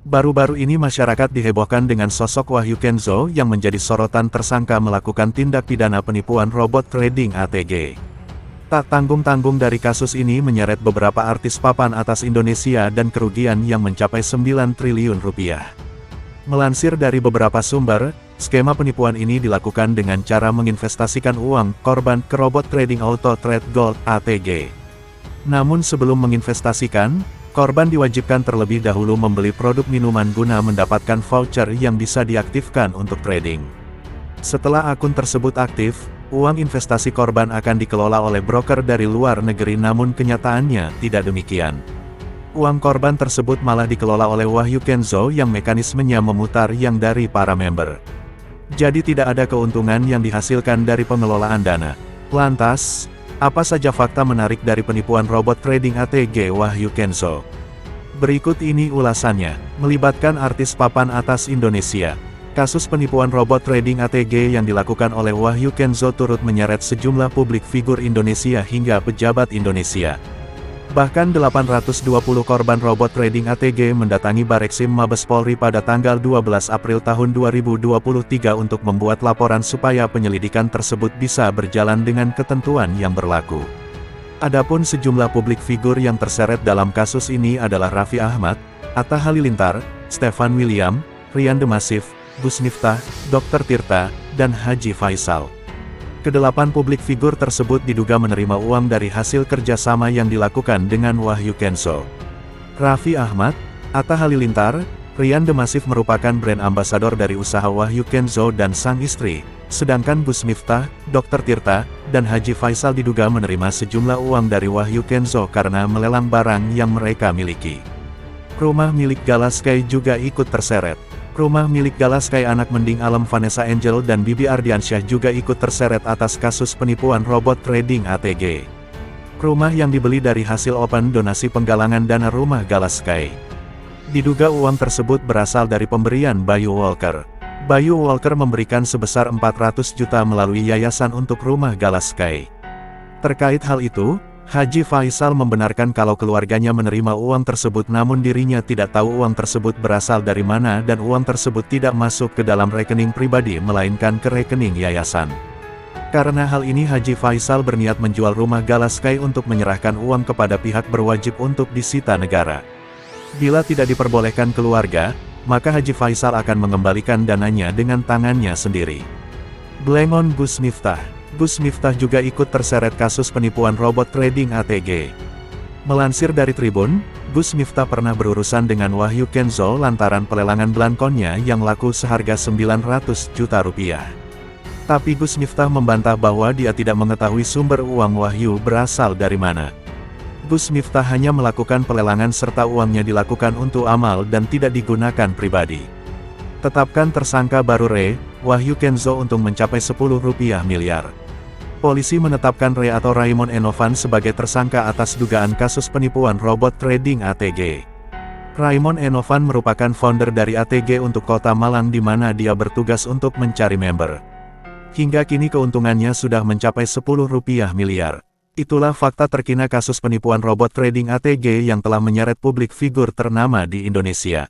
Baru-baru ini masyarakat dihebohkan dengan sosok Wahyu Kenzo yang menjadi sorotan tersangka melakukan tindak pidana penipuan robot trading ATG. Tak tanggung-tanggung dari kasus ini menyeret beberapa artis papan atas Indonesia dan kerugian yang mencapai 9 triliun rupiah. Melansir dari beberapa sumber, skema penipuan ini dilakukan dengan cara menginvestasikan uang korban ke robot trading Auto Trade Gold (ATG). Namun sebelum menginvestasikan, korban diwajibkan terlebih dahulu membeli produk minuman guna mendapatkan voucher yang bisa diaktifkan untuk trading. Setelah akun tersebut aktif, uang investasi korban akan dikelola oleh broker dari luar negeri, namun kenyataannya tidak demikian. Uang korban tersebut malah dikelola oleh Wahyu Kenzo yang mekanismenya memutar yang dari para member. Jadi tidak ada keuntungan yang dihasilkan dari pengelolaan dana. Lantas, apa saja fakta menarik dari penipuan robot trading ATG Wahyu Kenzo? Berikut ini ulasannya, melibatkan artis papan atas Indonesia. Kasus penipuan robot trading ATG yang dilakukan oleh Wahyu Kenzo turut menyeret sejumlah publik figur Indonesia hingga pejabat Indonesia. Bahkan 820 korban robot trading ATG mendatangi Bareksim Mabes Polri pada tanggal 12 April tahun 2023 untuk membuat laporan supaya penyelidikan tersebut bisa berjalan dengan ketentuan yang berlaku. Adapun sejumlah publik figur yang terseret dalam kasus ini adalah Raffi Ahmad, Atta Halilintar, Stefan William, Rian The Massive, Gus Miftah, Dr. Tirta, dan Haji Faisal. Kedelapan publik figur tersebut diduga menerima uang dari hasil kerjasama yang dilakukan dengan Wahyu Kenzo. Raffi Ahmad, Atta Halilintar, Rian The Massive merupakan brand ambasador dari usaha Wahyu Kenzo dan sang istri, sedangkan Gus Miftah, Dr. Tirta, dan Haji Faisal diduga menerima sejumlah uang dari Wahyu Kenzo karena melelang barang yang mereka miliki. Rumah milik Galaskai juga ikut terseret. Rumah milik Galaskai anak Mending Alam Vanessa Angel dan Bibi Ardiansyah juga ikut terseret atas kasus penipuan robot trading ATG. Rumah yang dibeli dari hasil open donasi penggalangan dana rumah Galaskai. Diduga uang tersebut berasal dari pemberian Bayu Walker. Bayu Walker memberikan sebesar 400 juta melalui yayasan untuk rumah Galaskai. Terkait hal itu, Haji Faisal membenarkan kalau keluarganya menerima uang tersebut, namun dirinya tidak tahu uang tersebut berasal dari mana dan uang tersebut tidak masuk ke dalam rekening pribadi melainkan ke rekening yayasan. Karena hal ini Haji Faisal berniat menjual rumah Galaskai untuk menyerahkan uang kepada pihak berwajib untuk disita negara. Bila tidak diperbolehkan keluarga, maka Haji Faisal akan mengembalikan dananya dengan tangannya sendiri. Blengon Gus Miftah. Gus Miftah juga ikut terseret kasus penipuan robot trading ATG. Melansir dari Tribun, Gus Miftah pernah berurusan dengan Wahyu Kenzo lantaran pelelangan belangkonnya yang laku seharga 900 juta rupiah. Tapi Gus Miftah membantah bahwa dia tidak mengetahui sumber uang Wahyu berasal dari mana. Gus Miftah hanya melakukan pelelangan serta uangnya dilakukan untuk amal dan tidak digunakan pribadi. Tetapkan tersangka baru Wahyu Kenzo untuk mencapai 10 rupiah miliar. Polisi menetapkan atau Raymond Enovan sebagai tersangka atas dugaan kasus penipuan robot trading ATG. Raymond Enovan merupakan founder dari ATG untuk Kota Malang di mana dia bertugas untuk mencari member. Hingga kini keuntungannya sudah mencapai 10 rupiah miliar. Itulah fakta terkini kasus penipuan robot trading ATG yang telah menyeret publik figur ternama di Indonesia.